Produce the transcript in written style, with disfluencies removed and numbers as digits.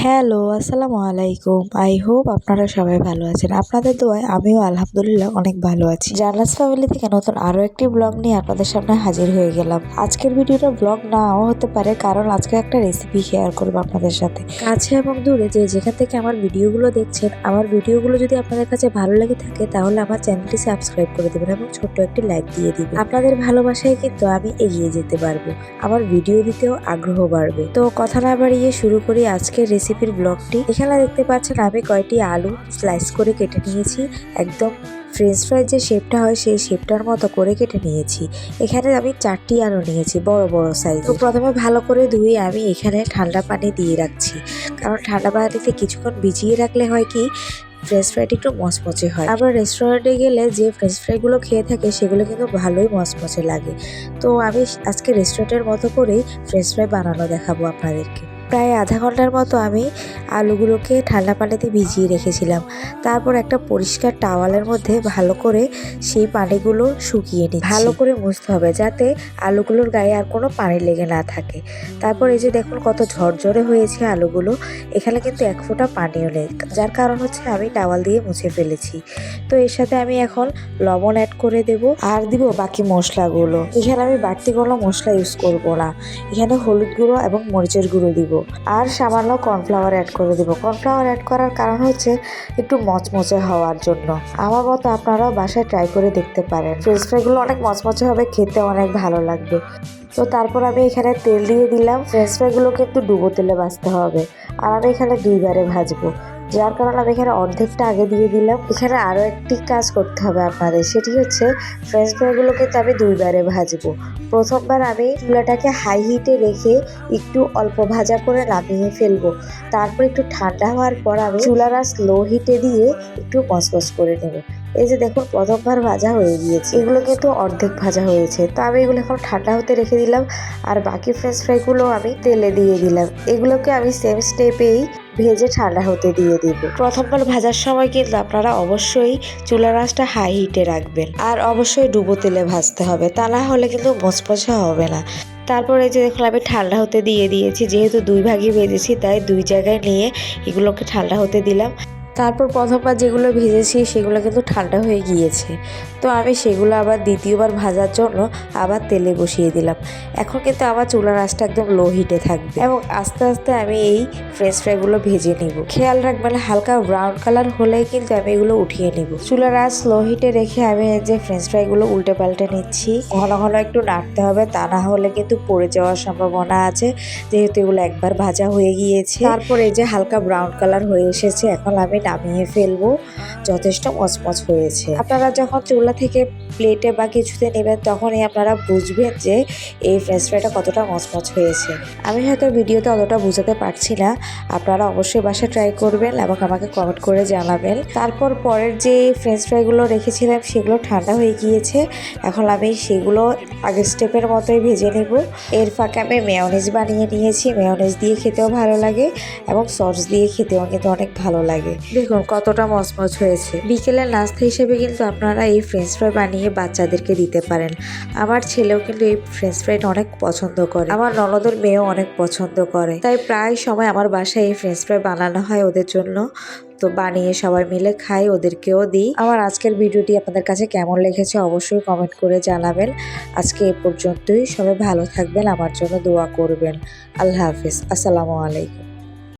Hello, আসসালামু আলাইকুম। I hope আপনারা সবাই ভালো আছেন। আপনাদের দোয়ায় আমিও আলহামদুলিল্লাহ অনেক ভালো আছি। জান্নাত ফ্যামিলি থেকে নতুন আরও একটি ব্লগ নিয়ে আপনাদের সামনে হাজির হয়ে গেলাম। আজকের ভিডিওটা ব্লগ নাও হতে পারে, কারণ আজকে একটা রেসিপি শেয়ার করবো আপনাদের সাথে। কাছে এবং দূরে যে যেখান থেকে আমার ভিডিওগুলো দেখছেন, আমার ভিডিওগুলো যদি আপনাদের কাছে ভালো লেগে থাকে তাহলে আমার চ্যানেলটি সাবস্ক্রাইব করে দেবেন এবং ছোট্ট একটি লাইক দিয়ে দিবেন। আপনাদের ভালোবাসায় কিন্তু আমি এগিয়ে যেতে পারবো, আমার ভিডিও দিতেও আগ্রহ বাড়বে। তো কথা না বাড়িয়ে শুরু করি আজকের রেসিপির ব্লগটি। এখানে দেখতে পাচ্ছেন আমি কয়টি আলু স্লাইস করে কেটে নিয়েছি, একদম ফ্রেঞ্চ ফ্রাইজ যে শেপটা হয় সেই শেপটার মতো করে কেটে নিয়েছি। এখানে আমি 4টি আলু নিয়েছি বড় বড় সাইজ। তো প্রথমে ভালো করে ধুয়ে আমি এখানে ঠান্ডা পানি দিয়ে রাখছি, কারণ ঠান্ডা পানিতে কিছুক্ষণ ভিজিয়ে রাখলে হয় কি ফ্রেঞ্চ ফ্রাইটি একটু মচমচে হয়। আবার রেস্টুরেন্টে গেলে যে ফ্রেঞ্চ ফ্রাইগুলো খেয়ে থাকে সেগুলো কিন্তু ভালোই মচমচে লাগে। তো আমি আজকে রেস্টুরেন্টের মতো করেই ফ্রেঞ্চ ফ্রাই বানানো দেখাবো আপনাদেরকে। প্রায় আধা ঘন্টার মতো আমি আলুগুলোকে ঠান্ডা পানিতে ভিজিয়ে রেখেছিলাম। তারপর একটা পরিষ্কার টাওয়ালের মধ্যে ভালো করে সেই পানিগুলো শুকিয়ে নিই, ভালো করে মুছতে হবে যাতে আলুগুলোর গায়ে আর কোনো পানি লেগে না থাকে। তারপর এই যে দেখুন কত ঝরঝরে হয়েছে আলুগুলো, এখানে কিন্তু এক ফোঁটা পানিও নেই, যার কারণ হচ্ছে আমি টাওয়াল দিয়ে মুছে ফেলেছি। তো এর সাথে আমি এখন লবণ অ্যাড করে দেব আর দিব বাকি মশলাগুলো। এখানে আমি বাড়তি কোনো মশলা ইউজ করব না, এখানে হলুদ গুঁড়ো এবং মরিচের গুঁড়ো দিব আর সামান্য কর্নফ্লাওয়ার অ্যাড করে দিব। কর্নফ্লাওয়ার অ্যাড করার কারণ হচ্ছে একটু মচমচে হওয়ার জন্য। আমার মতো আপনারাও বাসায় ট্রাই করে দেখতে পারেন, ফ্রেঞ্চ ফ্রাইগুলো অনেক মচমচে হবে, খেতে অনেক ভালো লাগবে। তো তারপর আমি এখানে তেল দিয়ে দিলাম। ফ্রেঞ্চ ফ্রাইগুলো কিন্তু ডুবো তেলে ভাজতে হবে আর আমি এখানে 2 বারে ভাজবো, যার কারণে আমি এখানে অর্ধেকটা আগে দিয়ে দিলাম। এখানে আরও একটি কাজ করতে হবে আপনাদের, সেটি হচ্ছে ফ্রেঞ্চ ফ্রাইগুলো কিন্তু আমি 2 বারে ভাজবো। প্রথমবার আমি চুলাটাকে হাই হিটে রেখে একটু অল্প ভাজা করে নামিয়ে ফেলবো। তারপর একটু ঠান্ডা হওয়ার পর আমি চুলার আঁচ লো হিটে দিয়ে একটু মচমচ করে নেব। এই যে দেখুন প্রথমবার ভাজা হয়ে গিয়েছে, এগুলো কিন্তু অর্ধেক ভাজা হয়েছে। তো আমি এগুলো এখন ঠান্ডা হতে রেখে দিলাম আর বাকি ফ্রেঞ্চ ফ্রাইগুলো আমি তেলে দিয়ে দিলাম। এগুলোকে আমি সেম স্টেপেই ভেজে ঠান্ডা হতে দিয়ে দিব। প্রথমবার ভাজার সময় কিন্তু আপনারা অবশ্যই চুলার আঁচটা হাই হিটে রাখবেন আর অবশ্যই ডুবো তেলে ভাজতে হবে, তা না হলে কিন্তু মচমচে হবে না। তারপরে এই যে দেখুন আমি ঠান্ডা হতে দিয়ে দিয়েছি, যেহেতু 2 ভাগে ভেজেছি তাই 2 জায়গায় নিয়ে এগুলোকে ঠান্ডা হতে দিলাম। তারপর প্রথমবার যেগুলো ভেজেছি সেগুলো কিন্তু ঠান্ডা হয়ে গিয়েছে, তো আমি সেগুলো আবার দ্বিতীয়বার ভাজার জন্য আবার তেলে বসিয়ে দিলাম। এখন কিন্তু আমার চুলার আঁচটা একদম লো হিটে থাকবে এবং আস্তে আস্তে আমি এই ফ্রেঞ্চ ফ্রাইগুলো ভেজে নিব। খেয়াল রাখবেন হালকা ব্রাউন কালার হলেই কিন্তু আমি এগুলো উঠিয়ে নিব। চুলার আঁচ লো হিটে রেখে আমি এই যে ফ্রেঞ্চ ফ্রাইগুলো উল্টে পাল্টে নিচ্ছি। ঘন ঘন একটু নাড়তে হবে, তা না হলে কিন্তু পড়ে যাওয়ার সম্ভাবনা আছে, যেহেতু এগুলো একবার ভাজা হয়ে গিয়েছে। তারপর এই যে হালকা ব্রাউন কালার হয়ে এসেছে, এখন আমি নামিয়ে ফেলবো। যথেষ্ট মচমচ হয়েছে। আপনারা যখন চুলা থেকে প্লেটে বা কিছুতে নেবেন তখনই আপনারা বুঝবেন যে এই ফ্রেঞ্চ ফ্রাইটা কতটা মচমচ হয়েছে। আমি হয়তো ভিডিওতে অতটা বোঝাতে পারছি না, আপনারা অবশ্যই বাসায় ট্রাই করবেন এবং আমাকে কমেন্ট করে জানাবেন। তারপর পরের যে ফ্রেঞ্চ ফ্রাইগুলো রেখেছিলাম সেগুলো ঠান্ডা হয়ে গিয়েছে, এখন আমি সেগুলো আগের স্টেপের মতোই ভেজে নেব। এর ফাঁকে আমি মেয়োনিজ বানিয়ে নিয়েছি, মেয়োনিজ দিয়ে খেতেও ভালো লাগে এবং সস দিয়ে খেতেও কিন্তু অনেক ভালো লাগে। দেখুন কতটা মচমচ হয়েছে। বিকেলের নাস্তা হিসেবে কিন্তু আপনারা এই ফ্রেঞ্চ ফ্রাই বানিয়ে বাচ্চাদেরকে দিতে পারেন। আমার ছেলেও কিন্তু এই ফ্রেঞ্চ ফ্রাইটা অনেক পছন্দ করে, আমার ননদের মেয়েও অনেক পছন্দ করে, তাই প্রায় সময় আমার বাসায় এই ফ্রেঞ্চ ফ্রাই বানানো হয় ওদের জন্য। তো বানিয়ে সবাই মিলে খাই, ওদেরকেও দিই। আমার আজকের ভিডিওটি আপনাদের কাছে কেমন লেগেছে অবশ্যই কমেন্ট করে জানাবেন। আজকে এ পর্যন্তই, সবাই ভালো থাকবেন, আমার জন্য দোয়া করবেন। আল্লাহ হাফিজ, আসসালামু আলাইকুম।